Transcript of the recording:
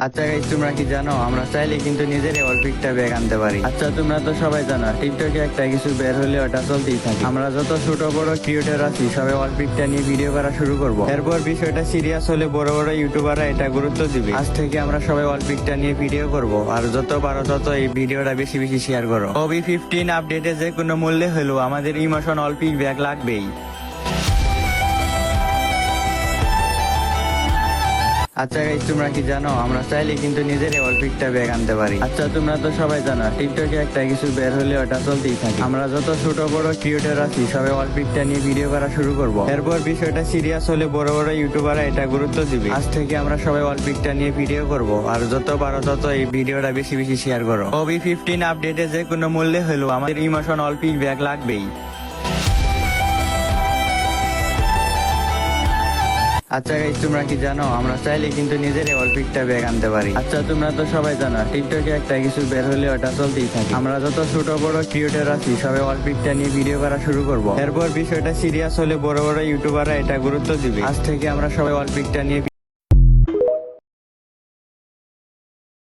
আচ্ছা গাইস, তোমরা কি জানো আমরা চাইলে কিন্তু নিজেরই অলিম্পিকটা ব্যাগ আনতে পারি। আচ্ছা তোমরা তো সবাই জানো টিকটকে একটা কিছু বের হলে ওটা চলতেই থাকে। আমরা যত ছোট বড় ক্রিয়েটর আছি সবাই অলিম্পিকটা নিয়ে ভিডিও করা শুরু করব। এরপর বিষয়টা সিরিয়াস হলে বড় বড় ইউটিউবাররা এটা গুরুত্ব দিবে। আজ থেকে আমরা সবাই অলিম্পিকটা নিয়ে ভিডিও করব, আর যত পারো তত এই ভিডিওটা বেশি বেশি শেয়ার করো। OB15 আপডেটে যে কোনো মূল্যে হলেও আমাদের ইমোশন অলিম্পিক ব্যাগ লাগবেই। আচ্ছা গাইস, তোমরা কি জানো আমরা চাইলে কিন্তু নিজেরই অলিম্পিকটা ব্যাগ আনতে পারি। আচ্ছা তোমরা তো সবাই জানো টিকটকে একটা কিছু বের হলে ওটা চলতেই থাকে। আমরা যত ছোট বড় ক্রিয়েটর আছি সবাই অলিম্পিকটা নিয়ে ভিডিও করা শুরু করব। এরপর বিষয়টা সিরিয়াস হলে বড় বড় ইউটিউবাররা এটা গুরুত্ব দিবে। আজ থেকে আমরা সবাই অলিম্পিকটা নিয়ে ভিডিও করব, আর যত পারো তত এই ভিডিওটা বেশি বেশি শেয়ার করো। OB15 আপডেটে যে কোনো মূল্যে হলেও আমাদের ইমোশন অলিম্পিক ব্যাগ লাগবেই। আচ্ছা গাইস, তোমরা কি জানো আমরা চাইলে কিন্তু নিজেরই অলিম্পিকটা ব্যাগ আনতে পারি। আচ্ছা তোমরা তো সবাই জানো টিকটকে একটা কিছু বের হলে ওটা চলতেই থাকে। আমরা যত ছোট বড় ক্রিয়েটর আছি সবাই অলিম্পিকটা নিয়ে ভিডিও করা শুরু করব। এরপর বিষয়টা সিরিয়াস হলে বড় বড় ইউটিউবাররা এটা গুরুত্ব দিবে। আজ থেকে আমরা সবাই অলিম্পিকটা নিয়ে